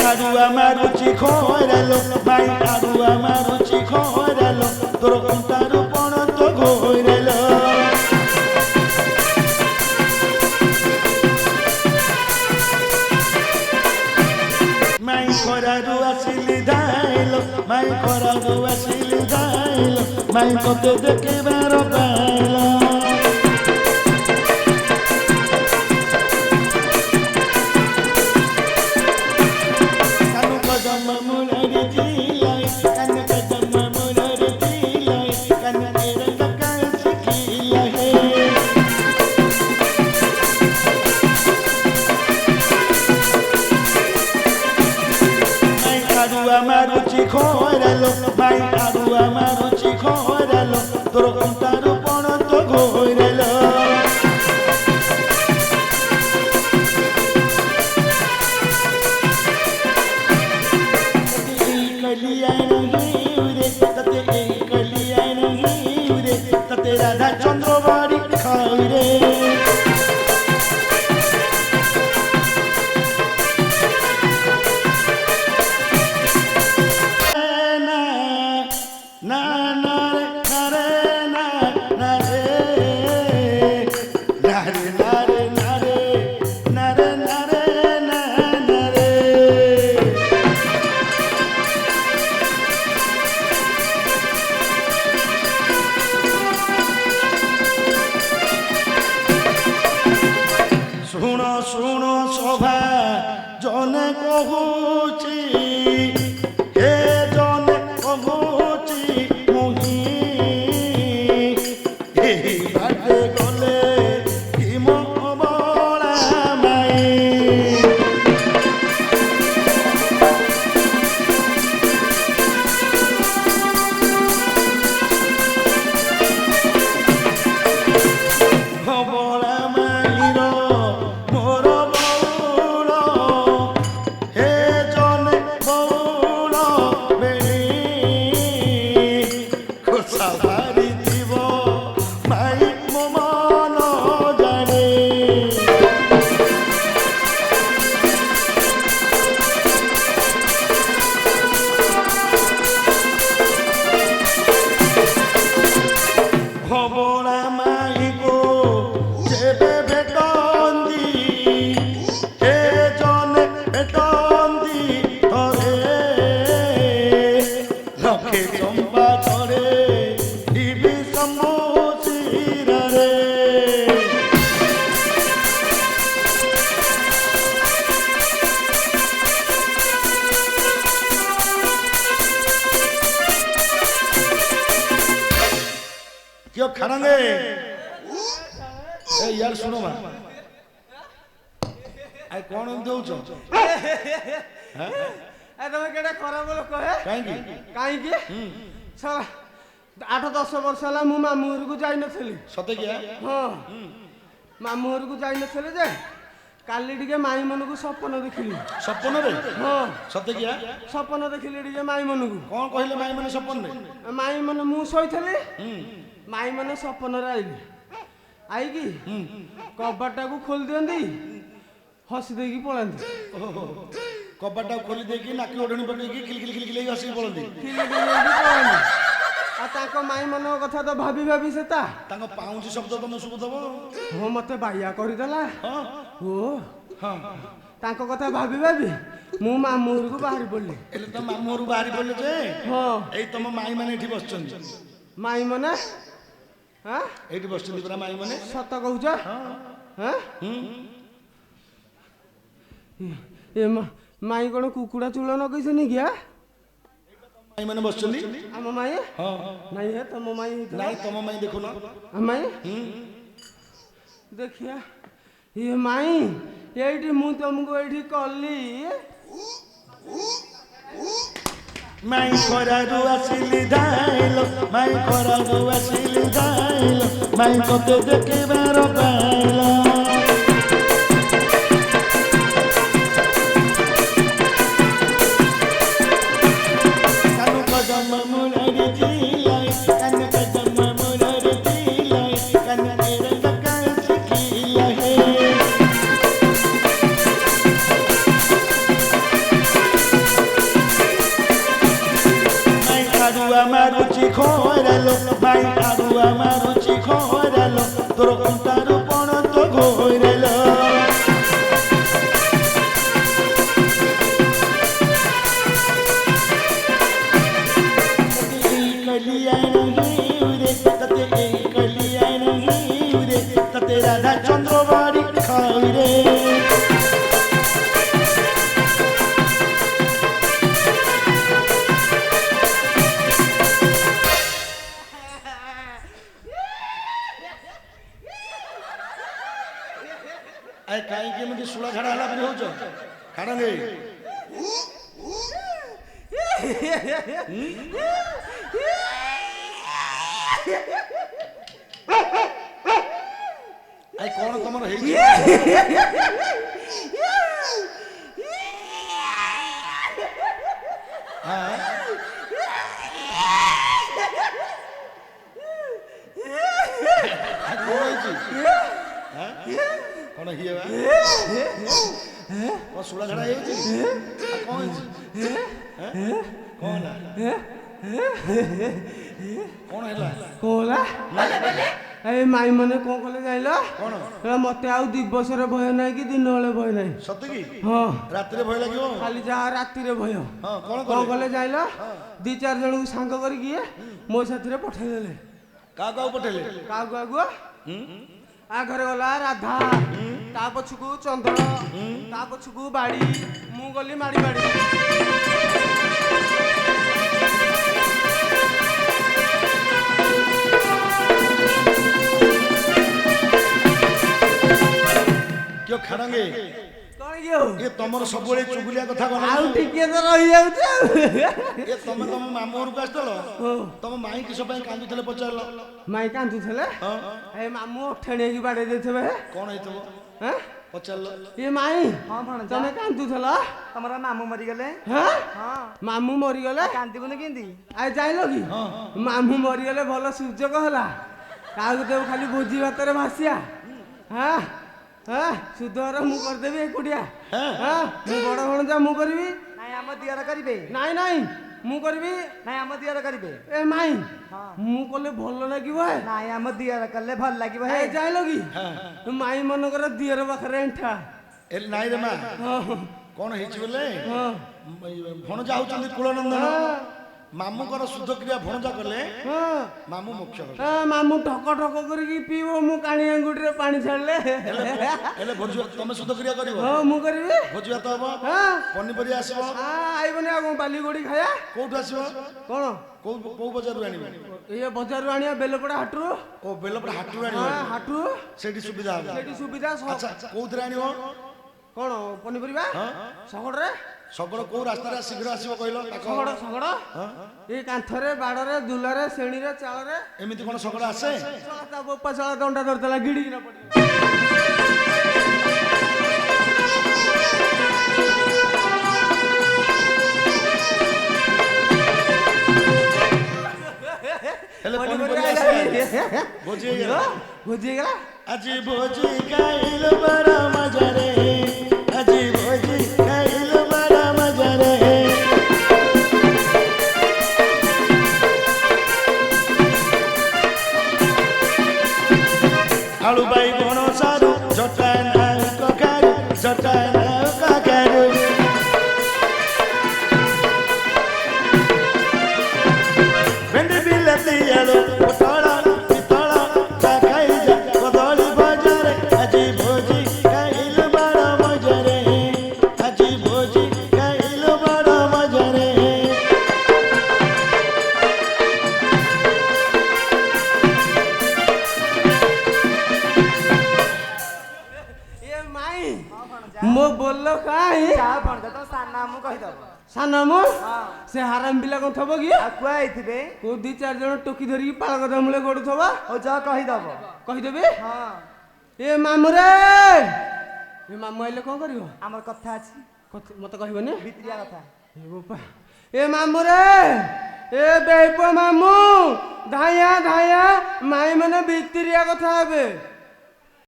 আরু আমার রুচি খয়রালো মাই আরু আমার রুচি খয়রালো তোর অন্তার উপর তো ঘোরালো মাই করারু আসিলি দাইলো মাই করারু আসিলি দাইলো মাই কত দেখিবার পাইলো কানু কদম মুরারি দিলাই কানু কদম মুরারি দিলাই কানু এর কাল শিখিলা হে আরু আমার রুচি খয়রালো মাই আরু আমার রুচি খয়রালো তোর অন্তার উপর তো ঘোরালো কলিয়ায় রহিউরে তাতে এই কলিয়ায় রহিউরে তাতে রাধা চন্দ্র বাড়ি খাইরে না না রে না রে না না রে না রে না রে না রে না রে না রে না না রে শুণ শুণ সভা জনে কহুছি হে জনে কহুছি মুহি এই বাটে গলে কি মবলা মাই মবলা মাইর মোর বউল হে জনে বউল বেলি খোসা ভারি দিব মাই মন জানে খবরা মাই গো যেবে ভেটন্দি হে জনে ভেটন্দি ধরে লক্ষে চম্পা ধরে দিবি সম্মুচিরে क्यों खानांगे ए यार सुनो मा आई कौन हम देउछ हैं ए तमे केडा खरा बोल कहे काई की 8-10 वर्ष होला मु मामू घर को जाई नथली सते क्या हां मामू घर को जाई नथले जे काली टिके माई मन को सपन देखिली सपन रे हां सते क्या सपन देखिली टिके माई मन को कौन कहले माई माने सपन रे माई मन मु सोइथली माई मन सपन रे आइली आई की कबाटा को खोल दियंदी हसी देकी पळांदी कबाटा खोली देकी नाकी ओढणी पकेकी किल किल किल किल हसी पळंदी पळांदी आ ताको माई मन कथा तो भाबी भाबी सेता ताको पाउंची शब्द तो न सुबु दबो हो मते बाया करि देला हां ओ हां ताको कथा भाबी भाबी मु मामूर को बाहरी पड़ली एले तो मामूर बाहरी पड़ले जे हां एई तम माई माने एठी बसचंदी माई मने हां एठी बसचंदी पुरा माई माने सत कहूछ हां हां ए माई कोन कुकुडा चूल न कैसनी क्या माई माने बसचंदी आम माई हां नहीं है तम माई नहीं तम माई देखो ना माई देखिया ये माई एठी मु तुमको एठी कल्ली माई करारू आसिली दाइलो माई करारू आसिली दाइलो माई कते देखेबार पाइलो कानू कदम मुरारी दिलाई कानू कदम मुरारी दिलाई कानू मेरे काल शिखिला हे আগুয়া মারুচি খয়রালো ভাই আগুয়া মারুচি খয়রালো তোর অন্তার পণ তো ঘোরালো রাধা চন্দ্র বাড়ি খাই রে କାହିଁକି ଏମିତି ଶୁଳ ଝାଡ଼ା ହେଲା ପରି ହଉଛ ଖାଡ଼ଙ୍ଗେ କଣ ତମର ହେଇଛି କଣ ହିଏ କଣ ଶୁଳ ଝାଡ଼ା ହେଇଛି କଣ ହେଇଛି କଣ ହେଲା କଣ ହେଲା ଏ ମାଇ ମାନେ କଣ କଲେ ଯାଇଲ କଣ ମତେ ଆଉ ଦିବସରେ ଭୟ ନାହିଁ କି ଦିନ ବେଳେ ଭୟ ନାହିଁ ସତ କି ହଁ ରାତିରେ ଭୟ ଲାଗିବ ଖାଲି ଯାହା ରାତିରେ ଭୟ କଣ କଲେ ଯାଇଲ 2-4 ଜଣଙ୍କୁ ସାଙ୍ଗ କରିକି ମୋ ସାଥିରେ ପଠେଇଦେଲେ କାହାକୁ ଆଉ ପଠେଇଲେ କାହାକୁ ଆଗୁଆ ଆଗରେ ଗଲା ରାଧା ତା ପଛକୁ ଚନ୍ଦ୍ର ତା ପଛକୁ ବାଡ଼ି ମୁଁ ଗଲି ମାଡ଼ି ବାଡ଼ି क्यों खाड़ंगे ये तमर सबले चुगुलिया कथा कोन आउ टिके तो रहि जाउछ ये तम मामू घर को आस्तल तम माई किस पय कांदुथले पचारलो माई कांदुथले ए मामू ठेणे की बाडे देथबे कोन हेतबो हैं पचारलो ये माई हां भण तमे कांदुथला तमरा मामू मरि गेले हां हां मामू मरि गेले कांदिबुन केंदी आ जाइलो की मामू मरि गेले भलो सुजोग होला कागु देव खाली भोजी भातरे भासिया हां हां सुधर मु कर देबी एकुडिया हां मु बड़ भणजा मु करबी नाइ हम दियार करिबे नाइ नाइ मु करबी नाइ हम दियार करिबे ए माई मु कोले भलो लागिबो हे नाइ हम दियार करले भल लागिबो हे ए जाइलो की माई मनकर दियर बखरे एंठा ए नाइ रे मा कोन हेछि बोले भणजा होचंदी कुलनंदन मामू कर शुद्ध क्रिया भणजा कले मामू मुख्य मामू ठक ठक करके पीबो मु काणी अंगुठी पानी छाड़ले एले भोजु तमे शुद्ध क्रिया करिवो हां मु करबी भोजु त हबो पन्नी परिया आसीबो आइबने आ बाली गोडी खाया कोठु आसीबो कोन को बजारु आनिबे ए बजारु आनिया बेलपड़ा हाटरू ओ बेलपड़ा हाटरू आनिबो हाटरू सेठी सुविधा हबो सेठी सुविधा अच्छा कोउतरे आनिबो कोन पन्नी परिबा सगड़ रे सगड़ को रास्ता रे शीघ्र आसीबो कहलो सगड़ सगड़ ए कांथरे बाडरे दुलारे सेणीरे चाळरे एमिति कोन सगड़ आसे ता बोपा चाळ दंडा धरतला गिडी न पडी हेले पन्नी परिया भोजी गेला আজি ভোজি খাইল বড় মজা রে আজি ভোজি খাইল বড় মজা রে আলু বাইগণ সারু জটা নাও কখারু জটা নাও কখারু ভেন্ডি বিলাতি আলু পটলা मो बोललो काई चा भणजा तो साना मु कहि दबो साना मो से हराम बिला कोन थबो की आकुआ आइथिबे को 2-4 जण टोकी धरि पाळ गदा मुळे गडु थबा ओ जा कहि दबो कहि देबे हां ए मामू रे ए मामू आइले कोन करिवो हमर कथा अछि मते कहिबने भित्रिया कथा ए बापा ए मामू रे ए बेपो मामू धाया धाया माई माने भित्रिया कथा हेबे